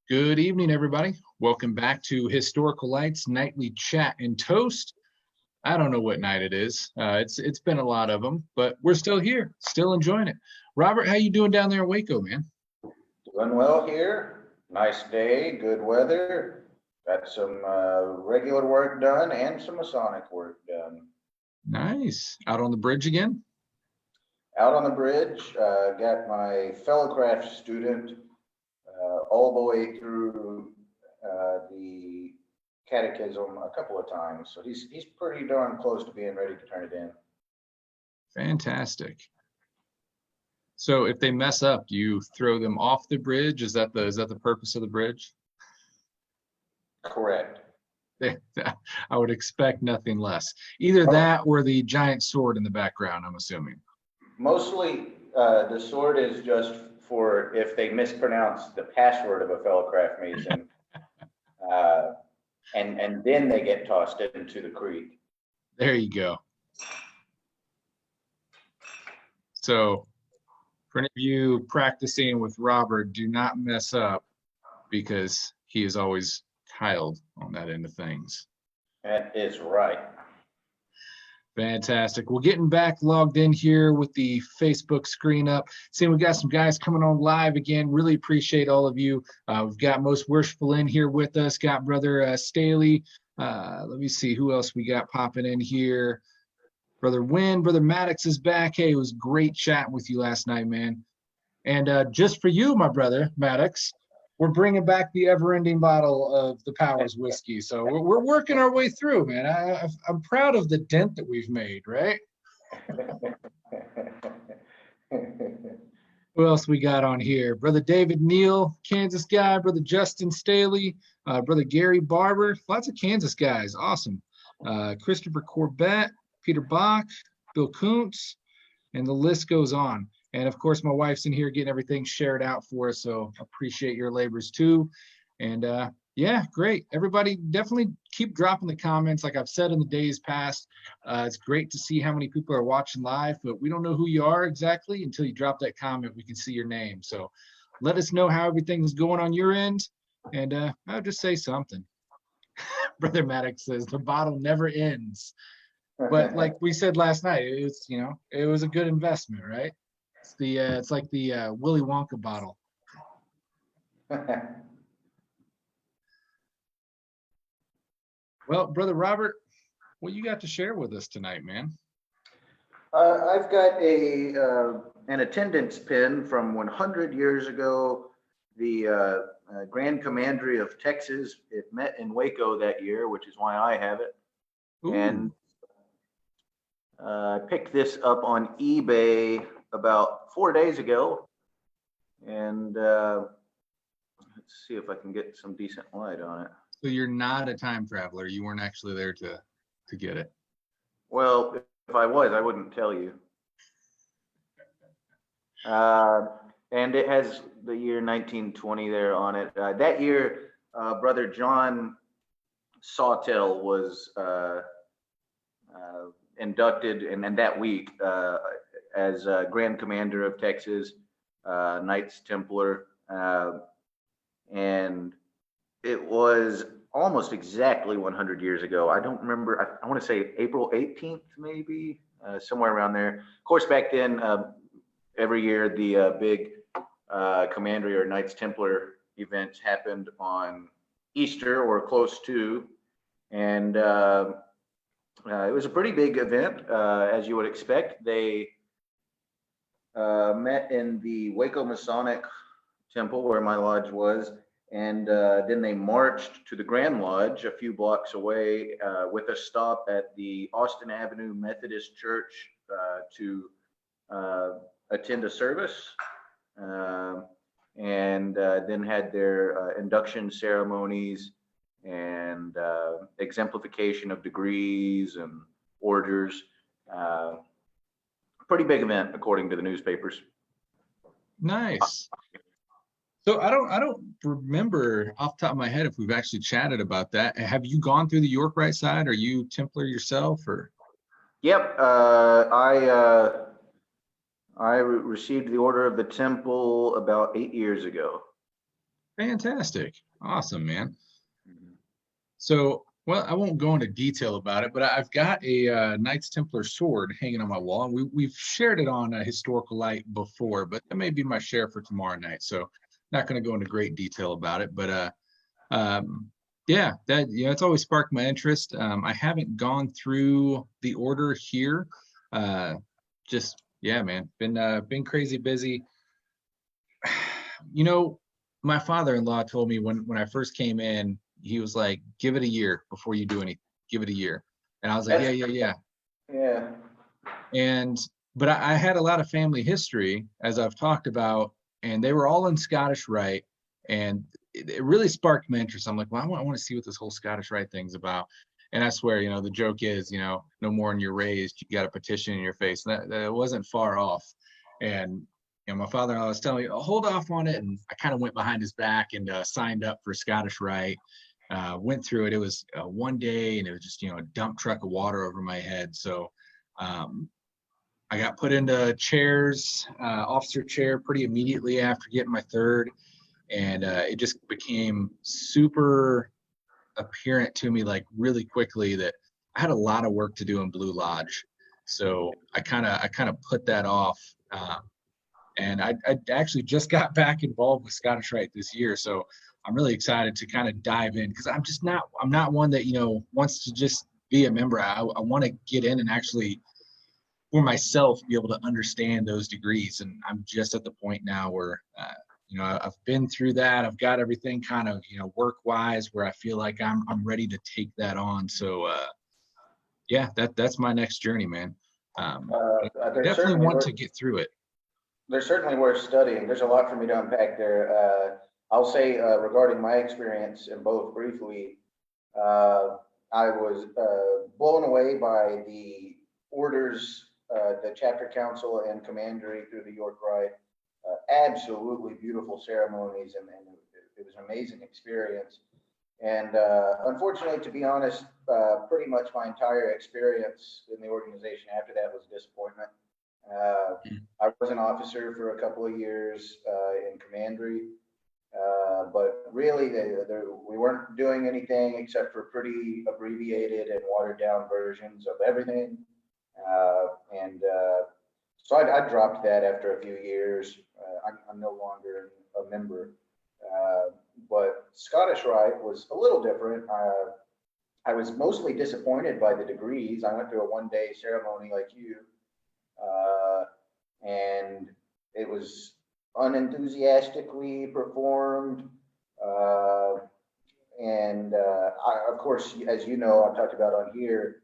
Good evening, everybody. Welcome back to Historical Lights Nightly Chat and Toast. I don't know what night it is. It's been a lot of them, but we're still here, still enjoying it. Robert, how you doing down there in Waco, man? Doing well here. Nice day, good weather. Got some regular work done and some Masonic work done. Nice. Out on the bridge again? Out on the bridge, got my fellow craft student all the way through the catechism a couple of times. So he's pretty darn close to being ready to turn it in. Fantastic. So if they mess up, do you throw them off the bridge? Is that the purpose of the bridge? Correct. I would expect nothing less. Either that or the giant sword in the background, I'm assuming. Mostly the sword is just for if they mispronounce the password of a fellow craft mason, and then they get tossed into the creek. There you go. So for any of you practicing with Robert, do not mess up because he is always tiled on that end of things. That is right. Fantastic. Well, getting back logged in here with the Facebook screen up. Seeing we got some guys coming on live again. Really appreciate all of you. We've got Most Worshipful in here with us. Got Brother Staley. Let me see who else we got popping in here. Brother Wynn. Brother Maddox is back. Hey, it was great chatting with you last night, man. And just for you, my brother Maddox, we're bringing back the ever-ending bottle of the Powers whiskey. So we're working our way through, man. I'm proud of the dent that we've made, right? Who else we got on here? Brother David Neal, Kansas guy. Brother Justin Staley. Brother Gary Barber. Lots of Kansas guys. Awesome. Christopher Corbett, Peter Bach, Bill Kuntz, and the list goes on. And of course, my wife's in here getting everything shared out for us. So appreciate your labors too. And yeah, great. Everybody definitely keep dropping the comments. Like I've said in the days past, it's great to see how many people are watching live, but we don't know who you are exactly until you drop that comment. We can see your name. So let us know how everything's going on your end. And I'll just say something. Brother Maddox says the bottle never ends. But like we said last night, it was a good investment, right? It's like the Willy Wonka bottle. Well, Brother Robert, what you got to share with us tonight, man? I've got an attendance pin from 100 years ago. The Grand Commandery of Texas, it met in Waco that year, which is why I have it. Ooh. And I picked this up on eBay about 4 days ago, and let's see if I can get some decent light on it. So you're not a time traveler. You weren't actually there to get it. Well, if I was, I wouldn't tell you. And it has the year 1920 there on it. That year, Brother John Sawtell was inducted, and that week as Grand Commander of Texas, Knights Templar, and it was almost exactly 100 years ago. I don't remember. I want to say April 18th, maybe, somewhere around there. Of course, back then, every year the big Commandery or Knights Templar events happened on Easter or close to, and it was a pretty big event, as you would expect. They met in the Waco Masonic Temple where my lodge was, and then they marched to the Grand Lodge a few blocks away with a stop at the Austin Avenue Methodist Church to attend a service, and then had their induction ceremonies and exemplification of degrees and orders. Pretty big event according to the newspapers. Nice. So I don't remember off the top of my head if we've actually chatted about that. Have you gone through the York Rite side? Are you Templar yourself, or? Yep. I received the Order of the Temple about 8 years ago. Fantastic. Awesome, man. Mhm. So, well, I won't go into detail about it, but I've got a Knights Templar sword hanging on my wall, and we've shared it on a historical light before, but that may be my share for tomorrow night. So, not going to go into great detail about it, but um, yeah, that it's always sparked my interest. I haven't gone through the order here. Just yeah, man, been crazy busy. You know, my father-in-law told me when I first came in, he was like, "Give it a year before you do anything. Give it a year." And I was like, That's "Yeah, yeah, yeah." yeah. And but I had a lot of family history, as I've talked about, and they were all in Scottish Rite, and it really sparked my interest. I'm like, well, I want to see what this whole Scottish Rite thing's about. And I swear, the joke is, no more than you're raised, you got a petition in your face. And that wasn't far off. And my father-in-law was telling me, oh, hold off on it. And I kind of went behind his back and signed up for Scottish Rite. Went through it. It was one day, and it was just, a dump truck of water over my head. So um, I got put into chairs, officer chair, pretty immediately after getting my third, and it just became super apparent to me, like really quickly, that I had a lot of work to do in Blue Lodge. So I kind of put that off, and I actually just got back involved with Scottish Rite this year. So I'm really excited to kind of dive in, because I'm not one that wants to just be a member. I want to get in and actually for myself be able to understand those degrees. And I'm just at the point now where I've been through that. I've got everything kind of work wise where I feel like I'm ready to take that on. So yeah, that's my next journey, man. I There's definitely certainly want worth to get through it. they're certainly worth studying. There's a lot for me to unpack there. I'll say regarding my experience in both briefly, uh, I was blown away by the orders, the chapter council and commandery through the York Rite. Absolutely beautiful ceremonies, and it was an amazing experience. And unfortunately, to be honest, pretty much my entire experience in the organization after that was disappointment. Uh, I was an officer for a couple of years in commandery, but really we weren't doing anything except for pretty abbreviated and watered down versions of everything. And so I dropped that after a few years. I'm no longer a member. Uh, but Scottish Rite was a little different. I was mostly disappointed by the degrees. I went through a 1 day ceremony like you, uh, and it was unenthusiastically performed. Uh, and of course, as you know, I've talked about on here,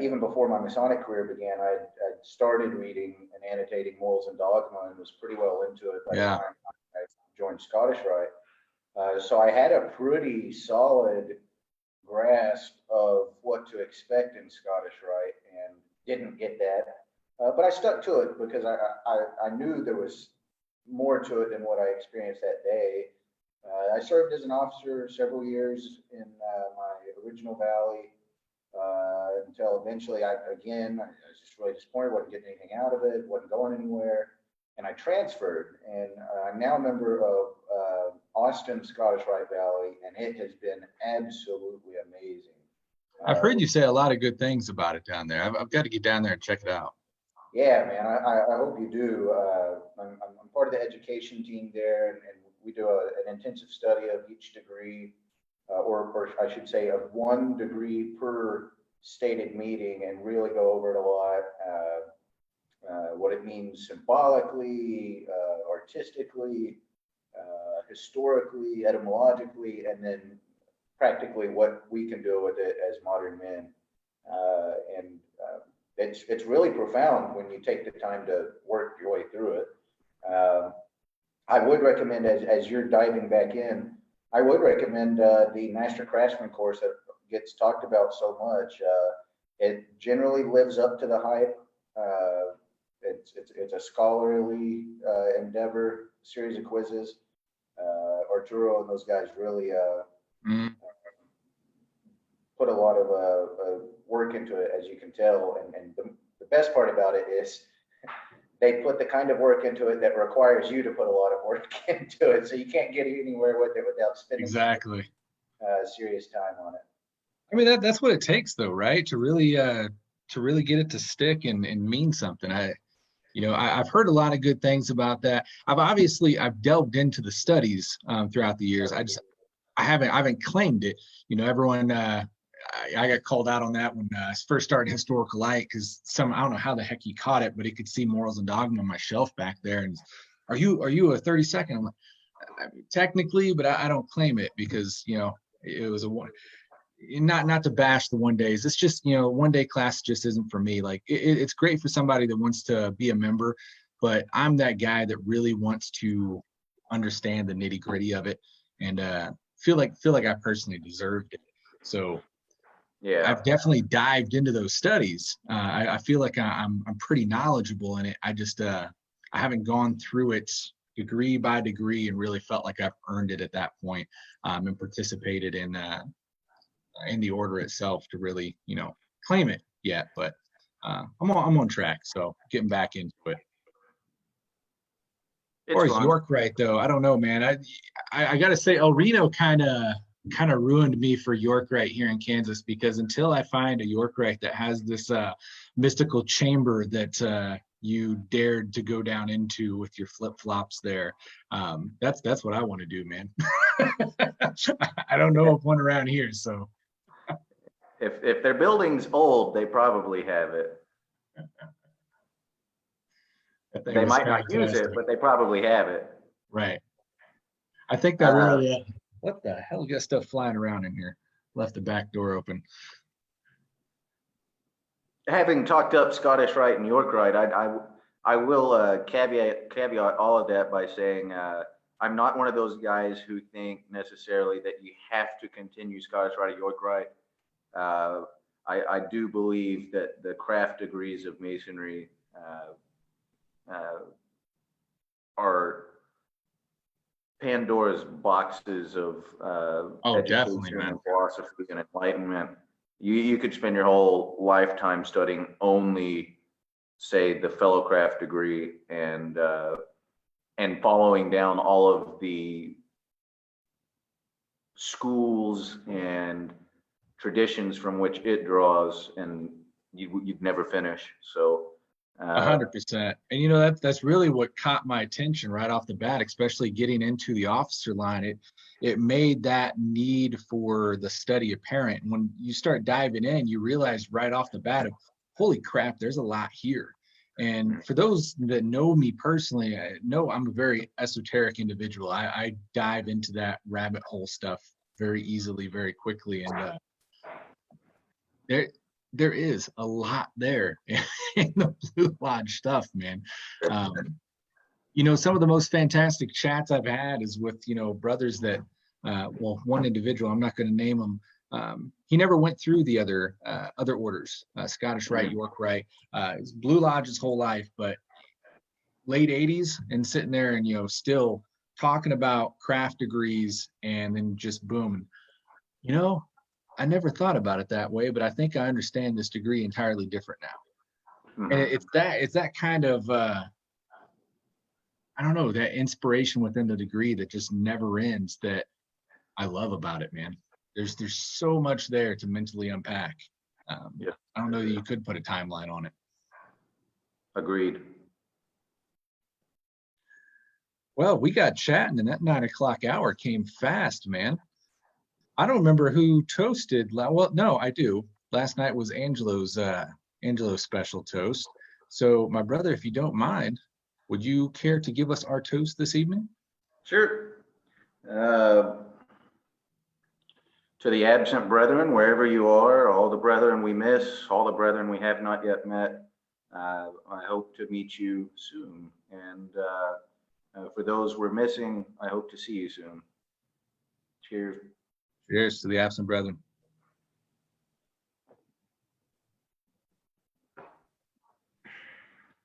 even before my Masonic career began, I'd started reading and annotating Morals and Dogma and was pretty well into it by the Yeah. time I joined Scottish Rite. So I had a pretty solid grasp of what to expect in Scottish Rite and didn't get that. But I stuck to it because I knew there was more to it than what I experienced that day. I served as an officer several years in my original valley until eventually I was just really disappointed, wasn't getting anything out of it, wasn't going anywhere. And I transferred, and I'm now a member of Austin Scottish Rite Valley, and it has been absolutely amazing. I've Uh, heard you say a lot of good things about it down there. I've got to get down there and check it out. yeah, man, I hope you do. I'm part of the education team there, and we do an intensive study of each degree, or I should say, of one degree per stated meeting, and really go over it a lot. What it means symbolically, artistically, historically, etymologically, and then practically what we can do with it as modern men. And it's really profound when you take the time to work your way through it. Um, I would recommend, as you're diving back in, I would recommend the Master Craftsman course that gets talked about so much. It generally lives up to the hype. It's a scholarly endeavor, series of quizzes. Arturo and those guys really Mm. put a lot of work into it, as you can tell. And the best part about it is they put the kind of work into it that requires you to put a lot of work into it. So you can't get anywhere with it without spending Exactly. serious time on it. I mean, that's what it takes though, right? To really get it to stick and mean something. I've heard a lot of good things about that. I've delved into the studies throughout the years. I haven't claimed it. Everyone, I got called out on that when I first started Historical Light, because I don't know how the heck he caught it, but he could see Morals and Dogma on my shelf back there. And are you a 32nd? I'm like, technically, but I don't claim it because it was a one. Not to bash the one days. It's just one day class just isn't for me. Like it's great for somebody that wants to be a member, but I'm that guy that really wants to understand the nitty gritty of it and feel like I personally deserved it. So Yeah, I've definitely dived into those studies. I feel like I'm pretty knowledgeable in it. I just I haven't gone through it degree by degree and really felt like I've earned it at that point, and participated in the order itself to really claim it yet. But I'm on track, so getting back into it. Or is York right though? I don't know, man. I gotta say El Reno kind of ruined me for York Rite here in Kansas, because until I find a York Rite that has this mystical chamber that you dared to go down into with your flip-flops there, that's what I want to do, man. I don't know of one around here, so if their building's old, they probably have it. They might not use it, but they probably have it. Right. I think that really. What the hell? You got stuff flying around in here. Left the back door open. Having talked up Scottish Rite and York Rite, I will caveat all of that by saying I'm not one of those guys who think necessarily that you have to continue Scottish Rite or York Rite. I do believe that the craft degrees of Masonry are Pandora's boxes of education and philosophy and enlightenment. You could spend your whole lifetime studying only, say, the fellowcraft degree and following down all of the schools and traditions from which it draws, and you'd never finish. So 100%. And that's really what caught my attention right off the bat, especially getting into the officer line. It made that need for the study apparent. And when you start diving in, you realize right off the bat of, holy crap, there's a lot here. And for those that know me personally, know I'm a very esoteric individual. I dive into that rabbit hole stuff very easily, very quickly. And there is a lot there in the Blue Lodge stuff, man. Some of the most fantastic chats I've had is with, brothers that, one individual, I'm not going to name him. He never went through the other orders, Scottish Rite, York Rite, Blue Lodge his whole life, but late 80s and sitting there and, still talking about craft degrees, and then just boom. I never thought about it that way, but I think I understand this degree entirely different now. Mm-hmm. And it's that kind of, I don't know, that inspiration within the degree that just never ends that I love about it, man. There's so much there to mentally unpack. I don't know that you could put a timeline on it. Agreed. Well, we got chatting, and that 9 o'clock hour came fast, man. I don't remember who toasted. Well, no, I do. Last night was Angelo's special toast. So, my brother, if you don't mind, would you care to give us our toast this evening? Sure. To the absent brethren, wherever you are, all the brethren we miss, all the brethren we have not yet met, I hope to meet you soon. And for those we're missing, I hope to see you soon. Cheers. Cheers to the absent brethren.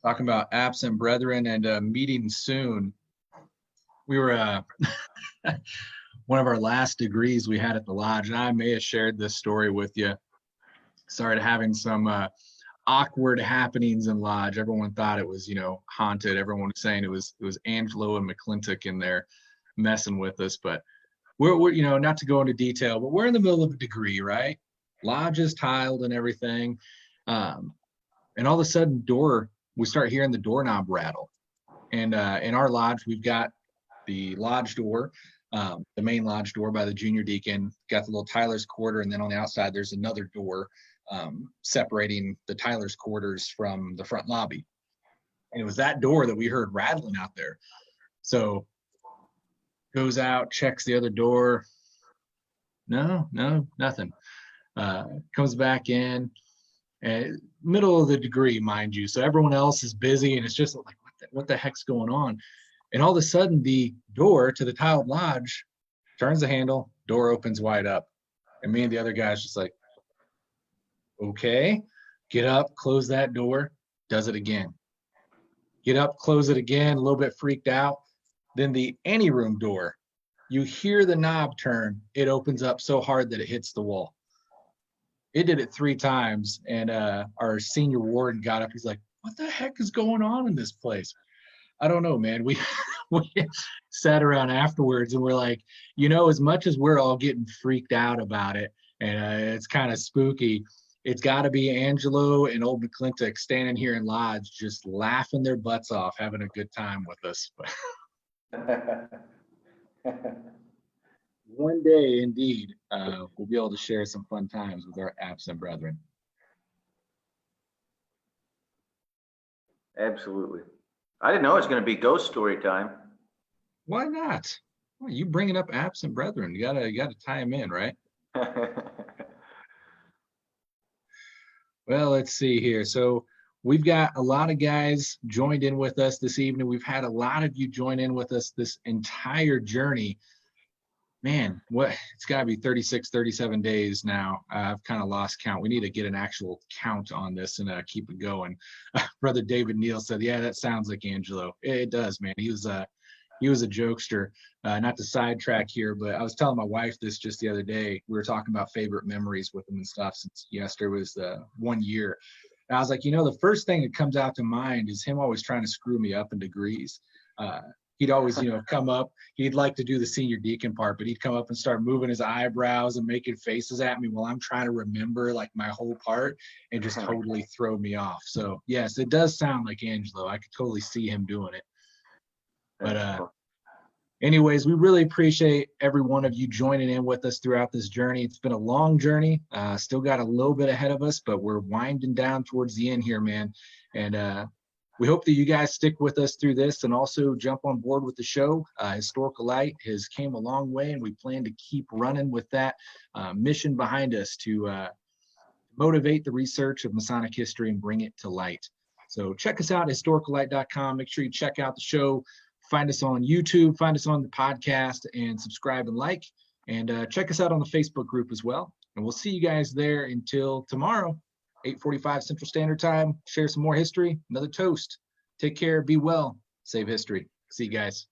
Talking about absent brethren and meeting soon. We were one of our last degrees we had at the lodge, and I may have shared this story with you. Started having some awkward happenings in Lodge. Everyone thought it was, you know, haunted. Everyone was saying it was Angelo and McClintock in there messing with us. But we're you know, not to go into detail, but we're in the middle of a degree, right? Lodge is tiled and everything. And all of a sudden we start hearing the doorknob rattle. And in our lodge, we've got the lodge door, the main lodge door by the junior deacon, got the little Tyler's quarter, and then on the outside there's another door separating the Tyler's quarters from the front lobby. And it was that door that we heard rattling out there. So goes out, checks the other door. No, nothing. Comes back in, and middle of the degree, mind you. So everyone else is busy, and it's just like, what the heck's going on? And all of a sudden, the door to the tiled lodge turns the handle, door opens wide up. And me and the other guys just like, okay, get up, close that door, does it again. Get up, close it again, a little bit freaked out. Then the anteroom door, you hear the knob turn, it opens up so hard that it hits the wall. It did it 3 times, and our senior warden got up. He's like, what the heck is going on in this place? I don't know, man. We sat around afterwards and we're like, you know, as much as we're all getting freaked out about it, and it's kind of spooky, it's got to be Angelo and old McClintock standing here in Lodge just laughing their butts off, having a good time with us. One day, indeed, we'll be able to share some fun times with our absent brethren. Absolutely. I didn't know it was going to be ghost story time. Why not? Well, you bringing up absent brethren, you gotta tie them in, right? Well, let's see here. So we've got a lot of guys joined in with us this evening. We've had a lot of you join in with us this entire journey. Man, it's got to be 36, 37 days now. I've kind of lost count. We need to get an actual count on this and keep it going. Brother David Neal said, yeah, that sounds like Angelo. It does, man. He was a jokester. Not to sidetrack here, but I was telling my wife this just the other day. We were talking about favorite memories with him and stuff since yesterday was 1 year. And I was like, you know, the first thing that comes out to mind is him always trying to screw me up in degrees. He'd always, you know, come up. He'd like to do the senior deacon part, but he'd come up and start moving his eyebrows and making faces at me while I'm trying to remember like my whole part and just totally throw me off. So yes, it does sound like Angelo. I could totally see him doing it. But anyways, we really appreciate every one of you joining in with us throughout this journey. It's been a long journey. Still got a little bit ahead of us, but we're winding down towards the end here, man. And we hope that you guys stick with us through this and also jump on board with the show. Historical Light has came a long way, and we plan to keep running with that mission behind us to motivate the research of Masonic history and bring it to light. So check us out, historicallight.com. Make sure you check out the show. Find us on YouTube, find us on the podcast, and subscribe and like. And check us out on the Facebook group as well. And we'll see you guys there until tomorrow. 8:45 Central Standard Time. Share some more history. Another toast. Take care. Be well. Save history. See you guys.